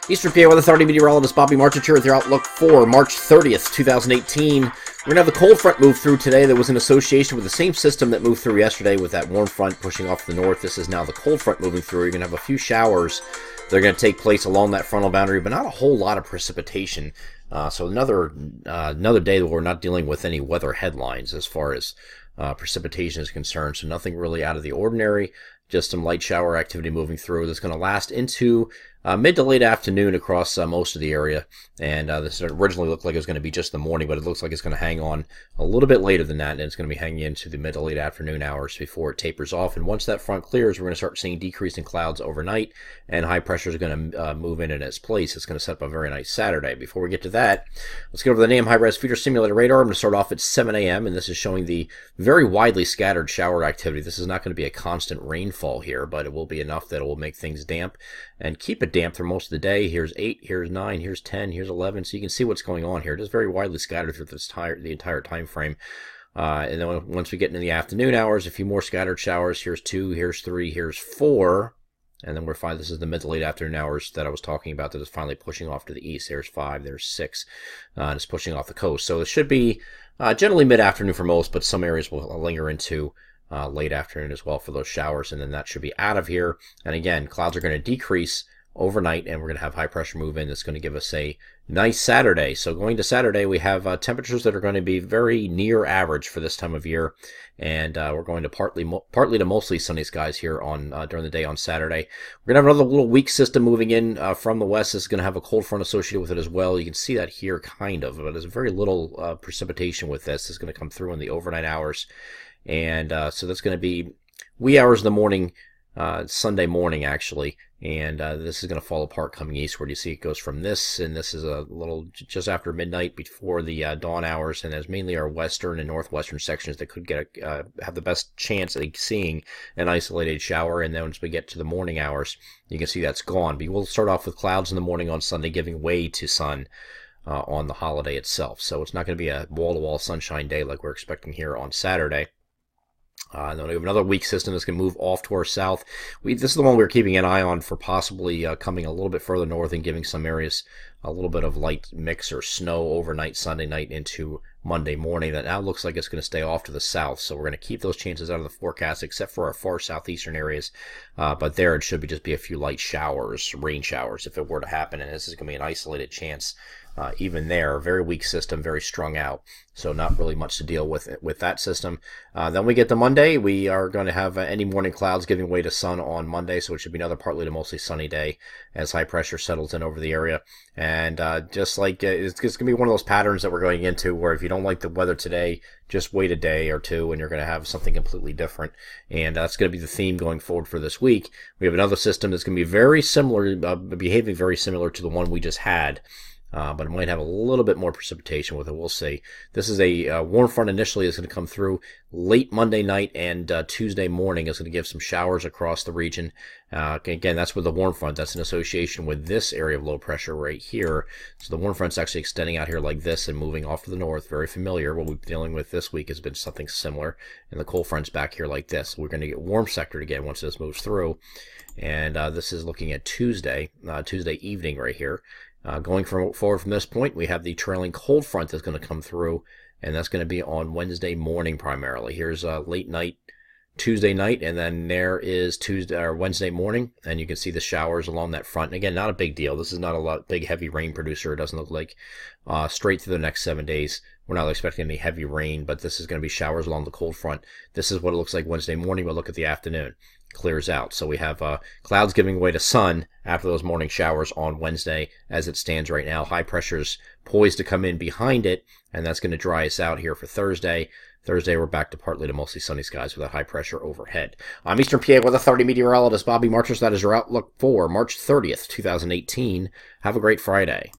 Eastern PA Weather Authority meteorologist Bobby Marchant here with your outlook for March 30th, 2018. We're going to have a cold front move through today that was in association with the same system that moved through yesterday with that warm front pushing off to the north. This is now the cold front moving through. You're going to have a few showers that are going to take place along that frontal boundary, but not a whole lot of precipitation. So another day that we're not dealing with any weather headlines as far as precipitation is concerned. So nothing really out of the ordinary. Just some light shower activity moving through that's going to last into mid to late afternoon across most of the area. And this originally looked like it was going to be just the morning, but it looks like it's going to hang on a little bit later than that, and it's going to be hanging into the mid to late afternoon hours before it tapers off. And once that front clears, we're going to start seeing decreasing clouds overnight, and high pressure is going to move in its place. It's going to set up a very nice Saturday. Before we get to that, let's get over the NAM high-res feature simulator radar. I'm going to start off at 7 a.m., and this is showing the very widely scattered shower activity. This is not going to be a constant rainfall here, but it will be enough that it will make things damp and keep it damp through most of the day. Here's 8, here's 9, here's 10, here's 11. So you can see what's going on here. It is very widely scattered through the entire time frame. And then once we get into the afternoon hours, a few more scattered showers. Here's 2, here's 3, here's 4. And then we're fine. This is the mid to late afternoon hours that I was talking about that is finally pushing off to the east. There's 5, there's 6, and it's pushing off the coast. So it should be generally mid-afternoon for most, but some areas will linger into late afternoon as well for those showers, and then that should be out of here. And again, clouds are going to decrease overnight, and we're going to have high pressure move in. That's going to give us a nice Saturday. So going to Saturday, we have temperatures that are going to be very near average for this time of year, and we're going to partly to mostly sunny skies here on during the day on Saturday. We're going to have another little weak system moving in from the west. This is going to have a cold front associated with it as well. You can see that here kind of, but there's very little precipitation with this. It's going to come through in the overnight hours. And so that's going to be wee hours in the morning, Sunday morning actually, and this is going to fall apart coming eastward. You see it goes from this, and this is a little just after midnight before the dawn hours, and there's mainly our western and northwestern sections that could get have the best chance at seeing an isolated shower. And then once we get to the morning hours, you can see that's gone. But we'll start off with clouds in the morning on Sunday, giving way to sun on the holiday itself. So it's not going to be a wall-to-wall sunshine day like we're expecting here on Saturday. Then we have another weak system that's going to move off to our south. This is the one we're keeping an eye on for possibly coming a little bit further north and giving some areas a little bit of light mix or snow overnight Sunday night into Monday morning. That now looks like it's going to stay off to the south, so we're going to keep those chances out of the forecast except for our far southeastern areas. But there it should just be a few light showers, rain showers if it were to happen, and this is going to be an isolated chance. Even there, very weak system, very strung out, so not really much to deal with that system. Then we get to Monday. We are going to have any morning clouds giving way to sun on Monday, so it should be another partly to mostly sunny day as high pressure settles in over the area. And just like it's going to be one of those patterns that we're going into where if you don't like the weather today, just wait a day or two and you're going to have something completely different. And that's going to be the theme going forward for this week. We have another system that's going to be very similar, behaving very similar to the one we just had. But it might have a little bit more precipitation with it. We'll see. This is a warm front initially. It's going to come through late Monday night and Tuesday morning. It's going to give some showers across the region. Again, that's with the warm front. That's in association with this area of low pressure right here. So the warm front's actually extending out here like this and moving off to the north. Very familiar. What we've been dealing with this week has been something similar. And the cold front's back here like this. We're going to get warm sector again once this moves through. And this is looking at Tuesday evening right here. Going forward from this point, we have the trailing cold front that's going to come through, and that's going to be on Wednesday morning primarily. Here's late night, Tuesday night, and then there is Wednesday morning, and you can see the showers along that front. And again, not a big deal. This is not a big heavy rain producer. It doesn't look like straight through the next 7 days. We're not expecting any heavy rain, but this is going to be showers along the cold front. This is what it looks like Wednesday morning, but look at the afternoon. Clears out. So we have clouds giving way to sun after those morning showers on Wednesday as it stands right now. High pressure's poised to come in behind it, and that's going to dry us out here for Thursday. Thursday, we're back to partly to mostly sunny skies with that high pressure overhead. I'm Eastern PA Weather Authority meteorologist Bobby Marchant. That is your outlook for March 30th, 2018. Have a great Friday.